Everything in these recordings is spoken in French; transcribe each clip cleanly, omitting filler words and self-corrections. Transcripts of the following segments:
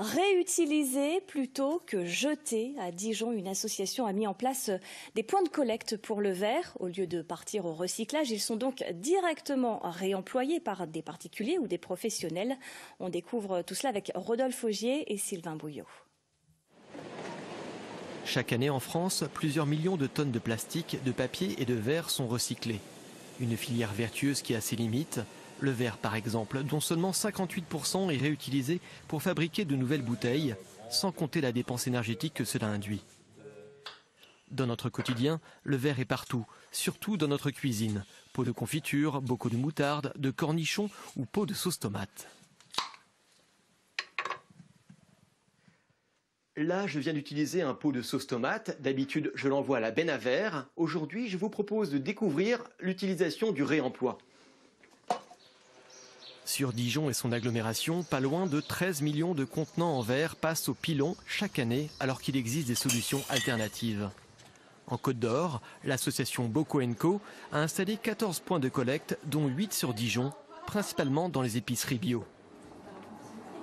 Réutiliser plutôt que jeter. À Dijon, une association a mis en place des points de collecte pour le verre. Au lieu de partir au recyclage, ils sont donc directement réemployés par des particuliers ou des professionnels. On découvre tout cela avec Rodolphe Augier et Sylvain Bouillot. Chaque année en France, plusieurs millions de tonnes de plastique, de papier et de verre sont recyclés. Une filière vertueuse qui a ses limites. Le verre par exemple, dont seulement 58% est réutilisé pour fabriquer de nouvelles bouteilles, sans compter la dépense énergétique que cela induit. Dans notre quotidien, le verre est partout, surtout dans notre cuisine. Pots de confiture, bocaux de moutarde, de cornichons ou pots de sauce tomate. Là, je viens d'utiliser un pot de sauce tomate. D'habitude, je l'envoie à la benne à verre. Aujourd'hui, je vous propose de découvrir l'utilisation du réemploi. Sur Dijon et son agglomération, pas loin de 13 millions de contenants en verre passent au pilon chaque année, alors qu'il existe des solutions alternatives. En Côte d'Or, l'association Bocaux & Co a installé 14 points de collecte, dont 8 sur Dijon, principalement dans les épiceries bio.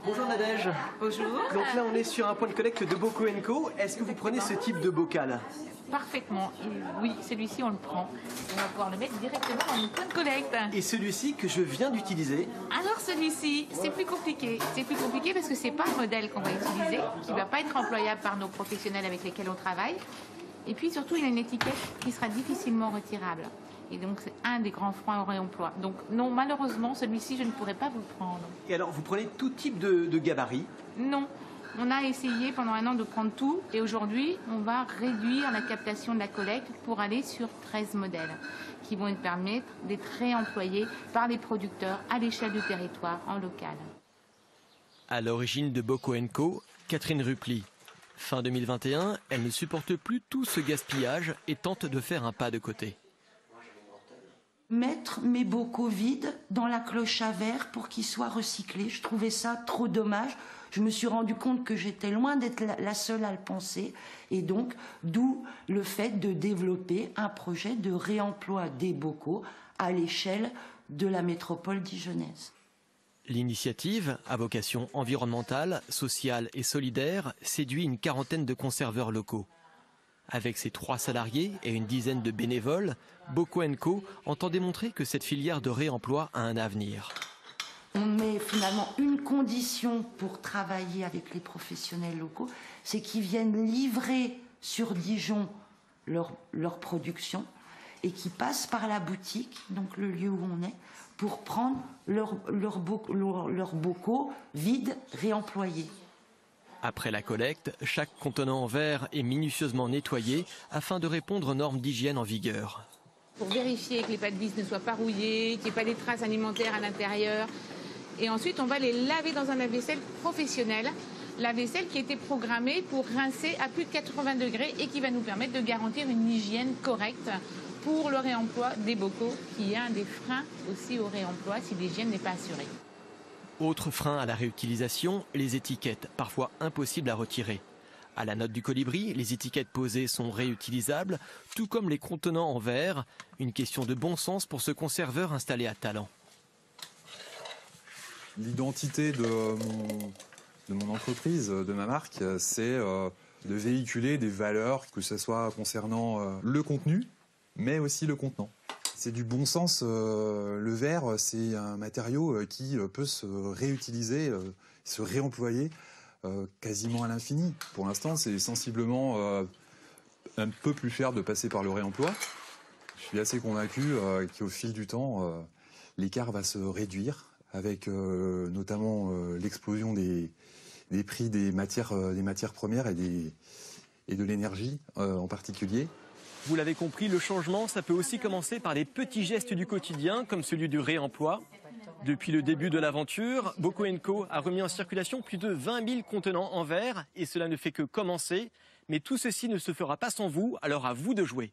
Bonjour Nadège. Bonjour. Donc là on est sur un point de collecte de Bocaux & Co. Est-ce que vous prenez ce type de bocal? Parfaitement. Oui, celui-ci on le prend. On va pouvoir le mettre directement dans le point de collecte. Et celui-ci que je viens d'utiliser? Alors celui-ci, c'est plus compliqué. C'est plus compliqué parce que c'est pas un modèle qu'on va utiliser, qui va pas être employable par nos professionnels avec lesquels on travaille. Et puis surtout, il a une étiquette qui sera difficilement retirable. Et donc, c'est un des grands freins au réemploi. Donc, non, malheureusement, celui-ci, je ne pourrais pas vous le prendre. Et alors, vous prenez tout type de gabarit? Non. On a essayé pendant un an de prendre tout. Et aujourd'hui, on va réduire la captation de la collecte pour aller sur 13 modèles qui vont nous permettre d'être réemployés par les producteurs à l'échelle du territoire, en local. À l'origine de Bocaux & Co, Catherine Rupli. Fin 2021, elle ne supporte plus tout ce gaspillage et tente de faire un pas de côté. Mettre mes bocaux vides dans la cloche à verre pour qu'ils soient recyclés. Je trouvais ça trop dommage. Je me suis rendu compte que j'étais loin d'être la seule à le penser. Et donc, d'où le fait de développer un projet de réemploi des bocaux à l'échelle de la métropole dijonnaise. L'initiative, à vocation environnementale, sociale et solidaire, séduit une quarantaine de conserveurs locaux. Avec ses 3 salariés et une dizaine de bénévoles, Bocaux & Co entend démontrer que cette filière de réemploi a un avenir. On met finalement une condition pour travailler avec les professionnels locaux, c'est qu'ils viennent livrer sur Dijon leur production et qu'ils passent par la boutique, donc le lieu où on est, pour prendre leurs bocaux vides réemployés. Après la collecte, chaque contenant en verre est minutieusement nettoyé afin de répondre aux normes d'hygiène en vigueur. Pour vérifier que les pâtes bis ne soient pas rouillées, qu'il n'y ait pas des traces alimentaires à l'intérieur. Et ensuite, on va les laver dans un lave-vaisselle professionnel. Lave-vaisselle qui a été programmée pour rincer à plus de 80 degrés et qui va nous permettre de garantir une hygiène correcte pour le réemploi des bocaux, qui est un des freins aussi au réemploi si l'hygiène n'est pas assurée. Autre frein à la réutilisation, les étiquettes, parfois impossibles à retirer. À la note du colibri, les étiquettes posées sont réutilisables, tout comme les contenants en verre. Une question de bon sens pour ce conserveur installé à Talent. L'identité de mon entreprise, de ma marque, c'est de véhiculer des valeurs, que ce soit concernant le contenu, mais aussi le contenant. C'est du bon sens. Le verre, c'est un matériau qui peut se réutiliser, se réemployer quasiment à l'infini. Pour l'instant, c'est sensiblement un peu plus cher de passer par le réemploi. Je suis assez convaincu qu'au fil du temps, l'écart va se réduire avec notamment l'explosion des prix des matières premières et de l'énergie en particulier. Vous l'avez compris, le changement, ça peut aussi commencer par des petits gestes du quotidien, comme celui du réemploi. Depuis le début de l'aventure, Bocaux & Co a remis en circulation plus de 20 000 contenants en verre, et cela ne fait que commencer. Mais tout ceci ne se fera pas sans vous, alors à vous de jouer.